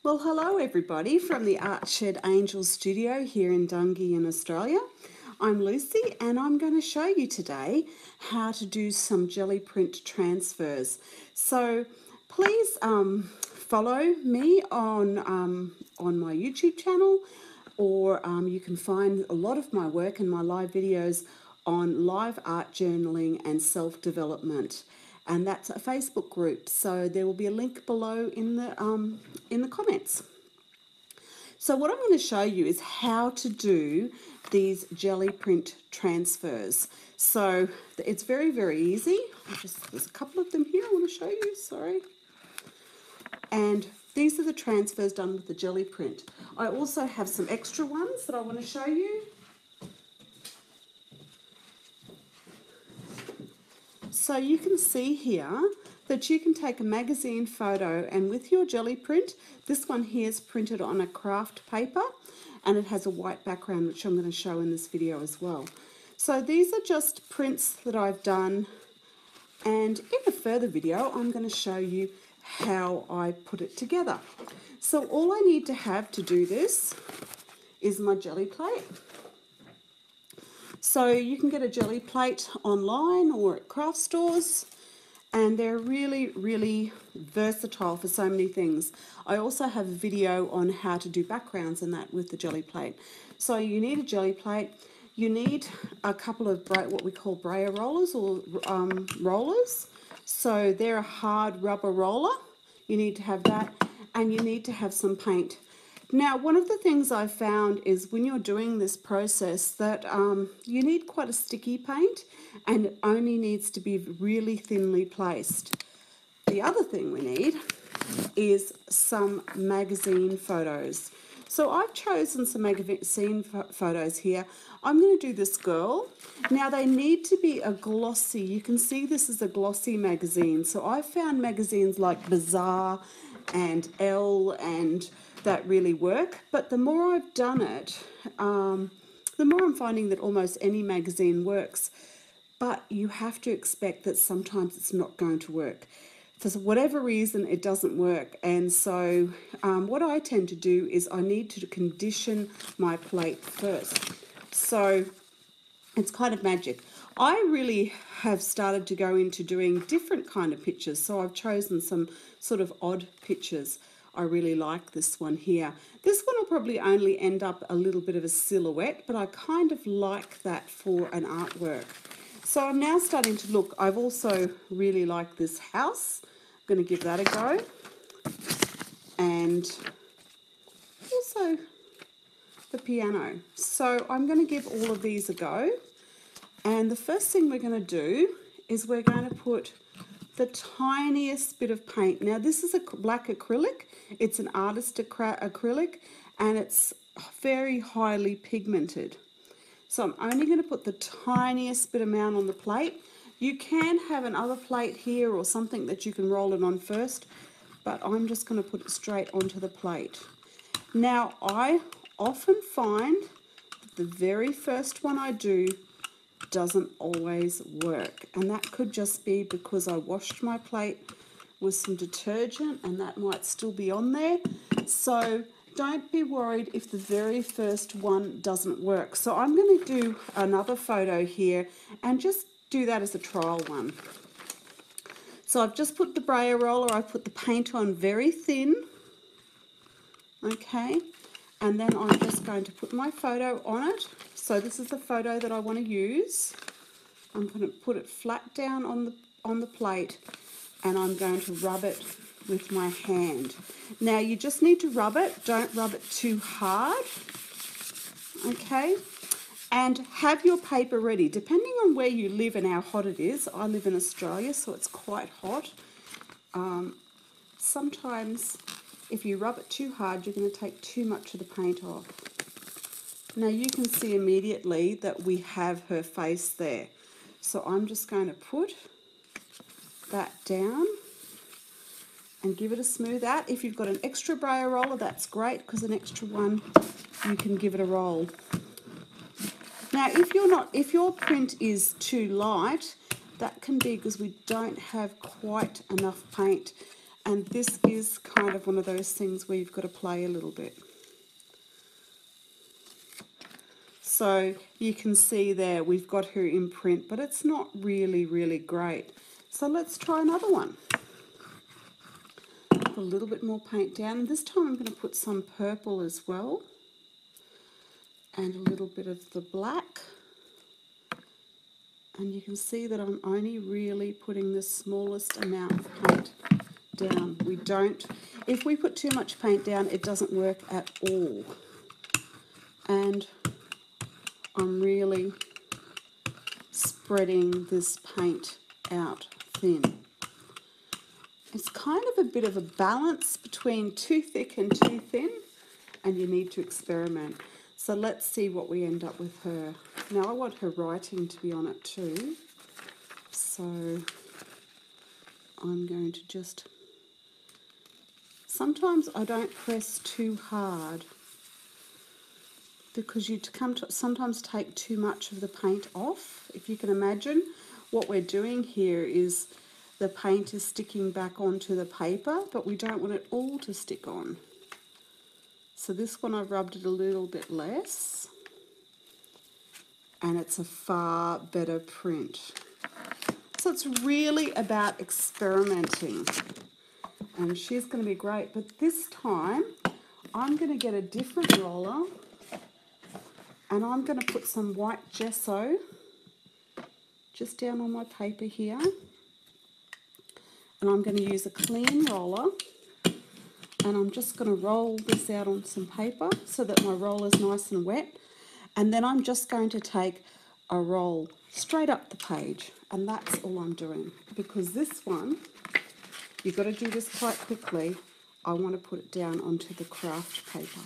Well, hello everybody from the Art Shed Angel Studio here in Dungay in Australia. I'm Lucy and I'm going to show you today how to do some jelly print transfers. So please follow me on my YouTube channel, or you can find a lot of my work and my live videos on live art journaling and self-development. And that's a Facebook group, so there will be a link below in the comments. So what I'm going to show you is how to do these jelly print transfers. So it's very, very easy. There's a couple of them here I want to show you, sorry. And these are the transfers done with the jelly print. I also have some extra ones that I want to show you. So you can see here that you can take a magazine photo, and with your jelly print, this one here is printed on a craft paper and it has a white background, which I'm going to show in this video as well. So these are just prints that I've done, and in a further video I'm going to show you how I put it together. So all I need to have to do this is my jelly plate. So you can get a jelly plate online or at craft stores, and they're really, really versatile for so many things. I also have a video on how to do backgrounds and that with the jelly plate. So you need a jelly plate, you need a couple of what we call brayer rollers, or rollers. So they're a hard rubber roller. You need to have that, and you need to have some paint. Now, one of the things I've found is when you're doing this process that you need quite a sticky paint, and it only needs to be really thinly placed. The other thing we need is some magazine photos. So I've chosen some magazine photos here. I'm going to do this girl. Now they need to be a glossy, you can see this is a glossy magazine. So I found magazines like Bazaar and Elle and that really work, but the more I've done it, the more I'm finding that almost any magazine works, but you have to expect that sometimes it's not going to work. For whatever reason, it doesn't work, and so what I tend to do is I need to condition my plate first. So it's kind of magic. I really have started to go into doing different kind of pictures, so I've chosen some sort of odd pictures. I really like this one here. This one will probably only end up a little bit of a silhouette, but I kind of like that for an artwork. So I'm now starting to look. I've also really like this house. I'm going to give that a go. And also the piano. So I'm going to give all of these a go. And the first thing we're going to do is we're going to put the tiniest bit of paint. Now this is a black acrylic. It's an artist acrylic, and it's very highly pigmented. So I'm only going to put the tiniest bit amount on the plate. You can have another plate here or something that you can roll it on first, but I'm just going to put it straight onto the plate. Now I often find that the very first one I do doesn't always work, and that could just be because I washed my plate with some detergent and that might still be on there. So don't be worried if the very first one doesn't work. So I'm going to do another photo here and just do that as a trial one. So I've just put the brayer roller, I put the paint on very thin, okay, and then I'm just going to put my photo on it. So this is the photo that I want to use. I'm going to put it flat down on the plate, and I'm going to rub it with my hand. Now you just need to rub it, don't rub it too hard, okay? And have your paper ready, depending on where you live and how hot it is. I live in Australia, so it's quite hot. Sometimes if you rub it too hard, you're going to take too much of the paint off. Now you can see immediately that we have her face there. So I'm just going to put that down and give it a smooth out. If you've got an extra brayer roller, that's great, because an extra one, you can give it a roll. Now if your print is too light, that can be because we don't have quite enough paint, and this is kind of one of those things where you've got to play a little bit. So you can see there we've got her imprint, but it's not really, really great. So let's try another one. Put a little bit more paint down. This time I'm going to put some purple as well, and a little bit of the black. And you can see that I'm only really putting the smallest amount of paint down. We don't, if we put too much paint down, it doesn't work at all. And I'm really spreading this paint out thin. It's kind of a bit of a balance between too thick and too thin, and you need to experiment. So let's see what we end up with her. Now I want her writing to be on it too. So I'm going to just, sometimes I don't press too hard because you sometimes take too much of the paint off. If you can imagine, what we're doing here is the paint is sticking back onto the paper, but we don't want it all to stick on. So this one I've rubbed it a little bit less, and it's a far better print. So it's really about experimenting, and she's going to be great. But this time I'm going to get a different roller, and I'm going to put some white gesso just down on my paper here, and I'm going to use a clean roller, and I'm just going to roll this out on some paper so that my roller is nice and wet. And then I'm just going to take a roll straight up the page, and that's all I'm doing, because this one, you've got to do this quite quickly. I want to put it down onto the craft paper.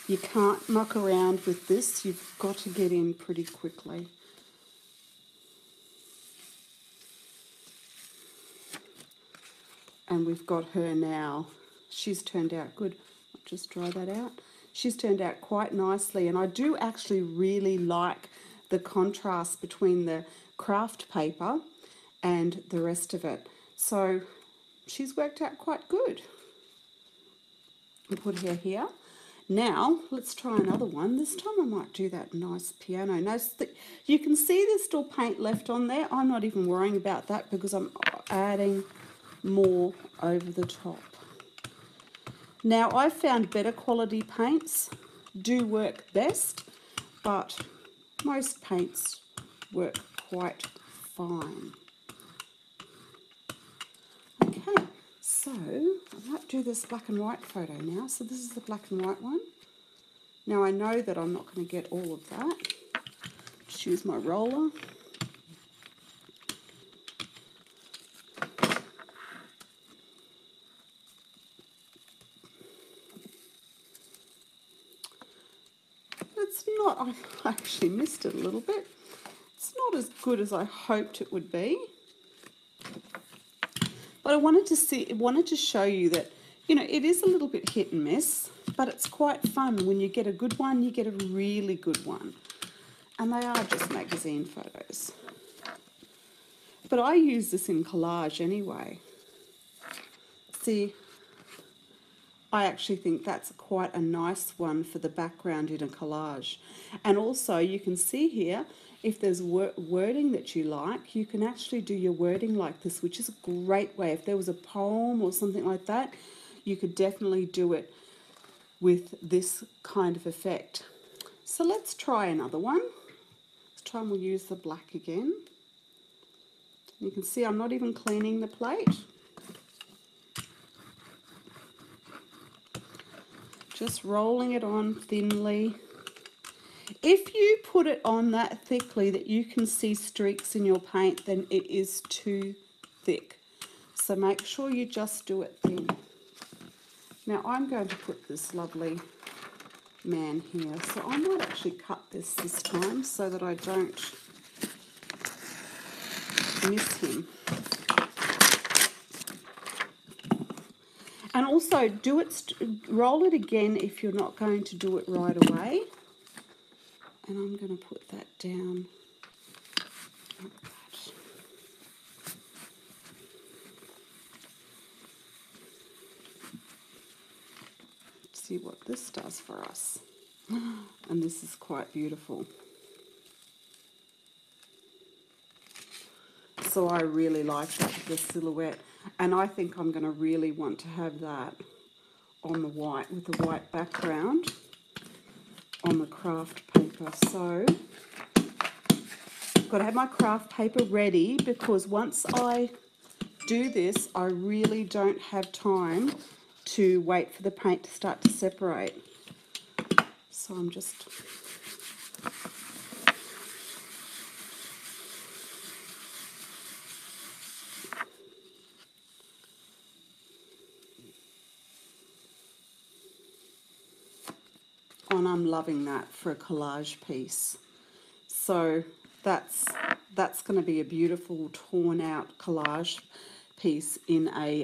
You can't muck around with this, you've got to get in pretty quickly. And we've got her now. She's turned out good. I'll just dry that out. She's turned out quite nicely, and I do actually really like the contrast between the craft paper and the rest of it. So she's worked out quite good. I'll put her here. Now let's try another one. This time I might do that nice piano. Now you can see there's still paint left on there. I'm not even worrying about that because I'm adding more over the top. Now I've found better quality paints do work best, but most paints work quite fine. Okay, so I might do this black and white photo now. So this is the black and white one. Now I know that I'm not going to get all of that. Just use my roller. It's not, I actually missed it a little bit. It's not as good as I hoped it would be. But I wanted to show you that, you know, it is a little bit hit and miss, but it's quite fun. When you get a good one, you get a really good one. And they are just magazine photos. But I use this in collage anyway. See, I actually think that's quite a nice one for the background in a collage. And also you can see here, if there's wording that you like, you can actually do your wording like this, which is a great way. If there was a poem or something like that, you could definitely do it with this kind of effect. So let's try another one. This time we'll use the black again. You can see I'm not even cleaning the plate. Just rolling it on thinly. If you put it on that thickly that you can see streaks in your paint, then it is too thick. So make sure you just do it thin. Now I'm going to put this lovely man here. So I might actually cut this time so that I don't miss him. And also roll it again if you're not going to do it right away. And I'm going to put that down like that. See what this does for us. And this is quite beautiful. So I really like that, the silhouette. And I think I'm going to really want to have that on the white, with the white background on the craft paper. So I've got to have my craft paper ready, because once I do this, I really don't have time to wait for the paint to start to separate. So I'm just... and I'm loving that for a collage piece. So that's going to be a beautiful torn out collage piece in a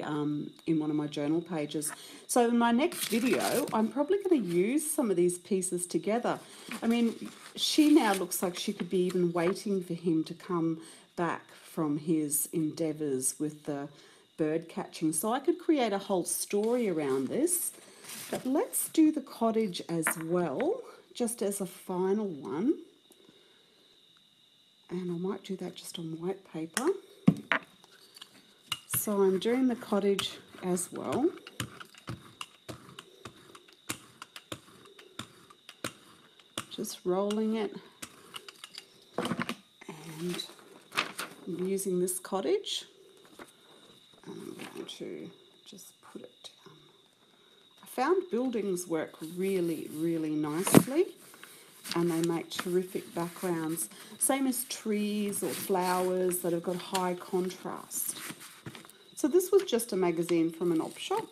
in one of my journal pages. So in my next video, I'm probably going to use some of these pieces together. I mean, she now looks like she could be even waiting for him to come back from his endeavours with the bird catching. So I could create a whole story around this. But let's do the cottage as well, just as a final one. And I might do that just on white paper. So I'm doing the cottage as well. Just rolling it. And I'm using this cottage. And I'm going to just put it down. I found buildings work really, really nicely, and they make terrific backgrounds. Same as trees or flowers that have got high contrast. So this was just a magazine from an op shop.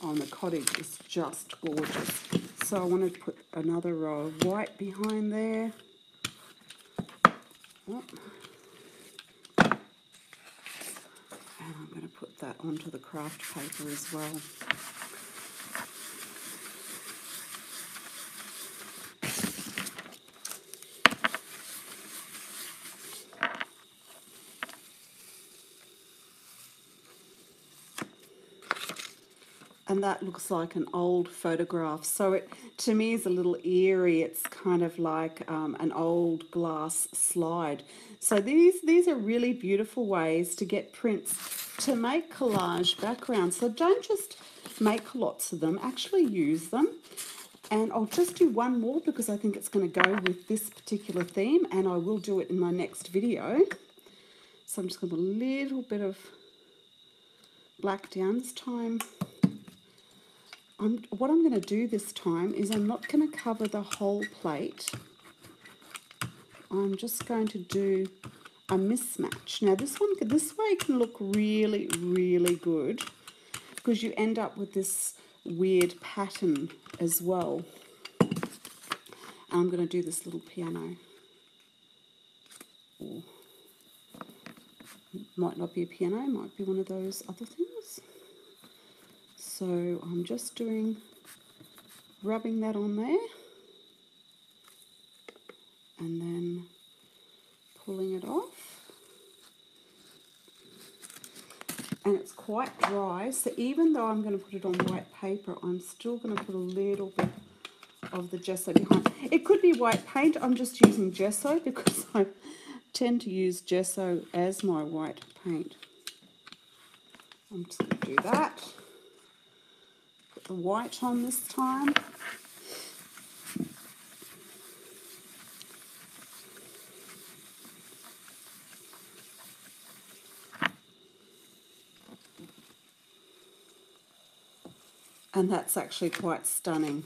Oh, and the cottage is just gorgeous. So I wanted to put another row of white behind there. Oh. And I'm going to put that onto the craft paper as well. And that looks like an old photograph. So it, to me, is a little eerie. It's kind of like an old glass slide. So these are really beautiful ways to get prints to make collage backgrounds. So don't just make lots of them, actually use them. And I'll just do one more because I think it's going to go with this particular theme, and I will do it in my next video. So I'm just going to put a little bit of black down this time. What I'm going to do this time is I'm not going to cover the whole plate. I'm just going to do a mismatch. Now this way can look really, really good because you end up with this weird pattern as well. And I'm going to do this little piano. Or might not be a piano, might be one of those other things. So I'm just rubbing that on there and then pulling it off. And it's quite dry, so even though I'm going to put it on white paper, I'm still going to put a little bit of the gesso behind. It could be white paint, I'm just using gesso because I tend to use gesso as my white paint. I'm just going to do that. Put the white on this time. And that's actually quite stunning.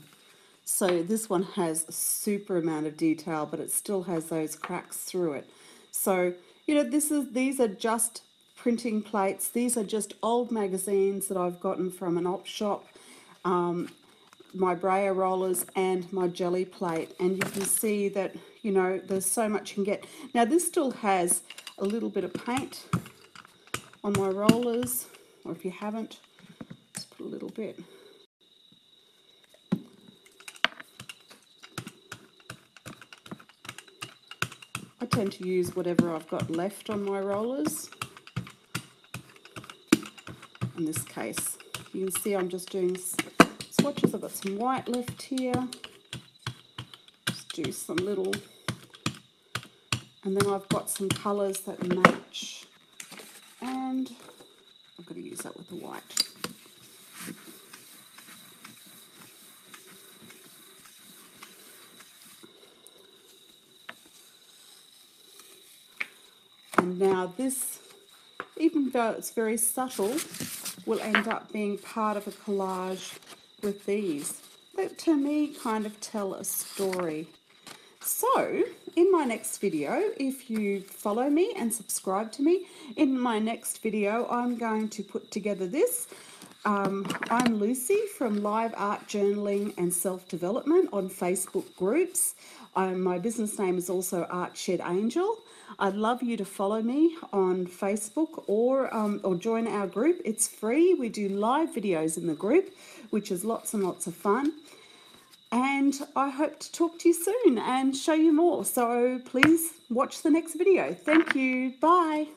So this one has a super amount of detail, but it still has those cracks through it. So, you know, these are just printing plates. These are just old magazines that I've gotten from an op shop. My brayer rollers and my Gelli Plate, and you can see that, you know, there's so much you can get. Now this still has a little bit of paint on my rollers, or if you haven't, just put a little bit. I tend to use whatever I've got left on my rollers. In this case, you can see I'm just doing swatches. I've got some white left here. Just do some little, and then I've got some colours that match, and I'm going to use that with the white. And now this, even though it's very subtle, will end up being part of a collage with these that to me kind of tell a story. So in my next video, if you follow me and subscribe to me, in my next video I'm going to put together this. I'm Lucy from Live Art Journaling and Self-Development on Facebook groups. My business name is also Art Shed Angel. I'd love you to follow me on Facebook or join our group. It's free. We do live videos in the group, which is lots and lots of fun. And I hope to talk to you soon and show you more. So please watch the next video. Thank you. Bye.